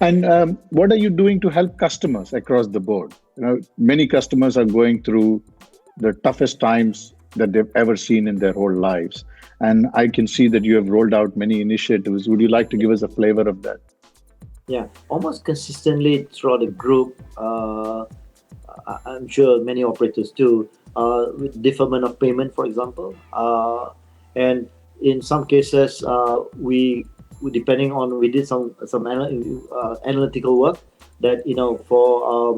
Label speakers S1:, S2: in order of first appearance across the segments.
S1: And what are you doing to help customers across the board? Many customers are going through the toughest times that they've ever seen in their whole lives. And I can see that you have rolled out many initiatives. Would you like to give us a flavor of that?
S2: Yeah, almost consistently throughout the group. I'm sure many operators do, with deferment of payment, for example. And in some cases, depending on, we did some analytical work that, for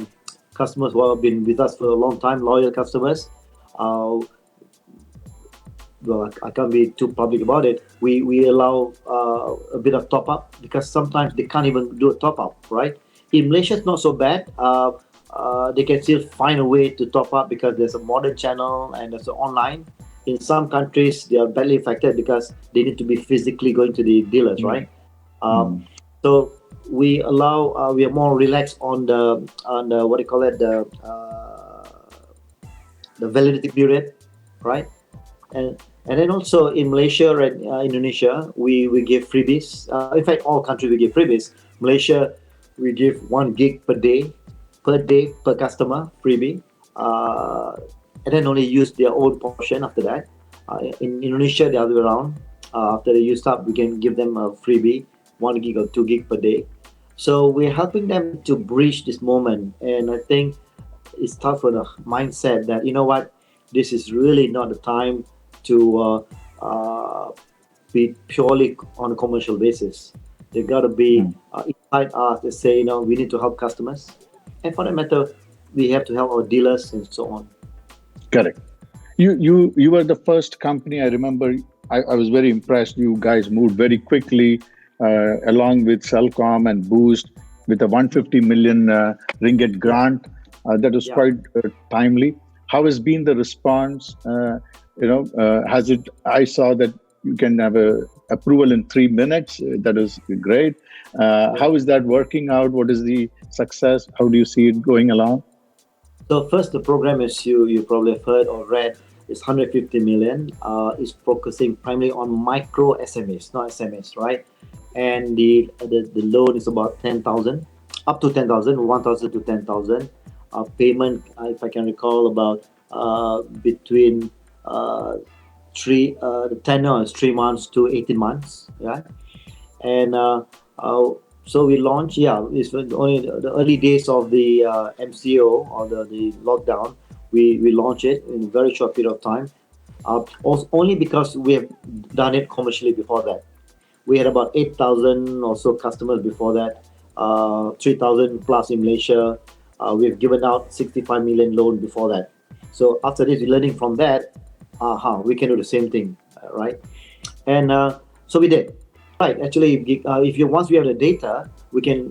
S2: customers who have been with us for a long time, loyal customers. Uh, well, I can't be too public about it. We allow a bit of top up because sometimes they can't even do a top up, right? In Malaysia, it's not so bad. They can still find a way to top up because there's a modern channel and there's an online. In some countries, they are badly affected because they need to be physically going to the dealers,
S1: Mm,
S2: right? Um,
S1: mm,
S2: so we are more relaxed on the what do you call it, the validity period, right? And then also in Malaysia and Indonesia, we give freebies. In fact, all countries we give freebies. Malaysia, we give 1 gig per day per customer freebie, uh, and then only use their own portion after that. In Indonesia, the other way around. After they use up, we can give them a freebie, 1 gig or 2 gig per day. So we're helping them to bridge this moment, and I think it's tough for the mindset that, this is really not the time to uh, be purely on a commercial basis. They got to be
S1: mm.
S2: inside us to say, we need to help customers, and for that matter, we have to help our dealers and so on.
S1: Correct. You were the first company. I remember. I was very impressed. You guys moved very quickly, along with Cellcom and Boost, with a 150 million ringgit grant. That was
S2: Yeah.
S1: quite timely. How has been the response? Has it? I saw that you can have a approval in 3 minutes. That is great.
S2: Yeah.
S1: How is that working out? What is the success? How do you see it going along?
S2: So first, the program, as you probably have heard or read, is 150 million. Is focusing primarily on micro SMEs, not SMS, right? And the loan is about 10,000, up to 10,000, 1,000 to 10,000. Payment, if I can recall, about between the tenure is 3 months to 18 months, yeah. And uh, so we launched, yeah, it's only the early days of the MCO, or the lockdown. We launched it in a very short period of time, also only because we have done it commercially before that. We had about 8,000 or so customers before that, 3,000 plus in Malaysia. We've given out 65 million loan before that. So after this, we're learning from that. We can do the same thing, right? And so we did. Right. Actually, if you once we have the data, we can.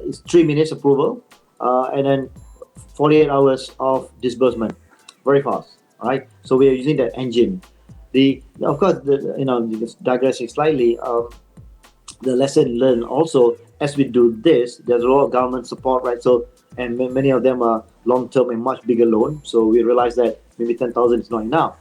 S2: It's 3 minutes approval, and then 48 hours of disbursement, very fast. Right. So we are using that engine. The Of course, just digressing slightly. The lesson learned also, as we do this, there's a lot of government support, right? So, and many of them are long term and much bigger loan. So we realize that maybe 10,000 is not enough.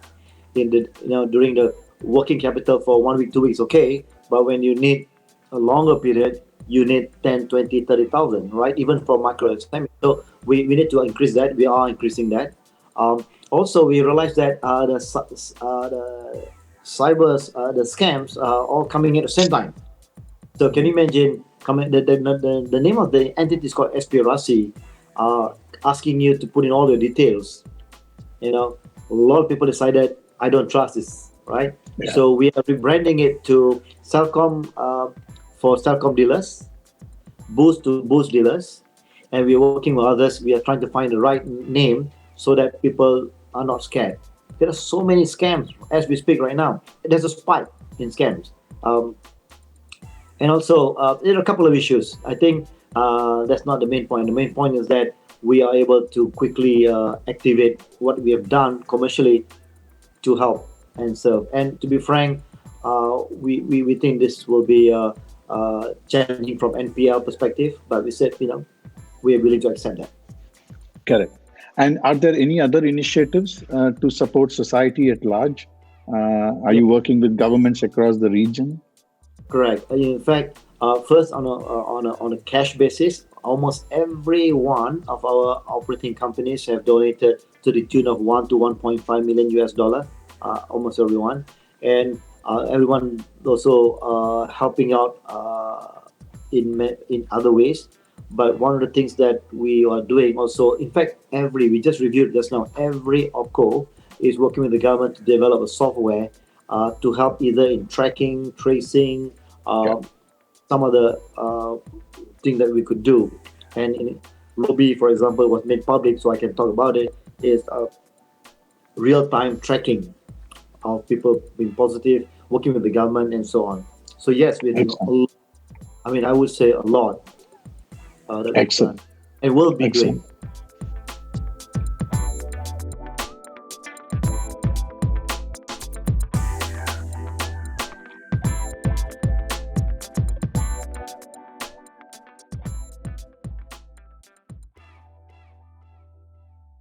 S2: During the working capital for 1 week, 2 weeks, okay, but when you need a longer period, you need 10, 20, 30,000, right? Even for micro SME. So we need to increase that. We are increasing that. Also, we realize that the the scams are all coming at the same time. So can you imagine, the name of the entity is called Aspirasi, asking you to put in all your details. A lot of people decided, I don't trust this, right?
S1: Yeah.
S2: So we are rebranding it to Cellcom, for Cellcom dealers, Boost to Boost dealers, and we are working with others. We are trying to find the right name so that people are not scared. There are so many scams as we speak right now. There's a spike in scams. And also, there are a couple of issues. I think that's not the main point. The main point is that we are able to quickly activate what we have done commercially to help and serve. And to be frank, we think this will be challenging from NPL perspective, but we said, we are willing to accept that.
S1: Correct. And are there any other initiatives to support society at large? Are
S2: Yeah,
S1: you working with governments across the region?
S2: correct. In fact, First, on a cash basis, almost every one of our operating companies have donated to the tune of 1 to 1.5 million US dollar. Almost everyone, and everyone also helping out in other ways. But one of the things that we are doing also, in fact, we just reviewed just now, every OPCO is working with the government to develop a software to help either in tracking, tracing,
S1: Yeah,
S2: some of the thing that we could do. And in Lobby, for example, was made public, so I can talk about it. Is real-time tracking of people being positive, working with the government, and so on. So yes, we're doing.
S1: excellent,
S2: I mean, I would say a lot that we've done
S1: excellent,
S2: and will be
S1: excellent.
S2: doing.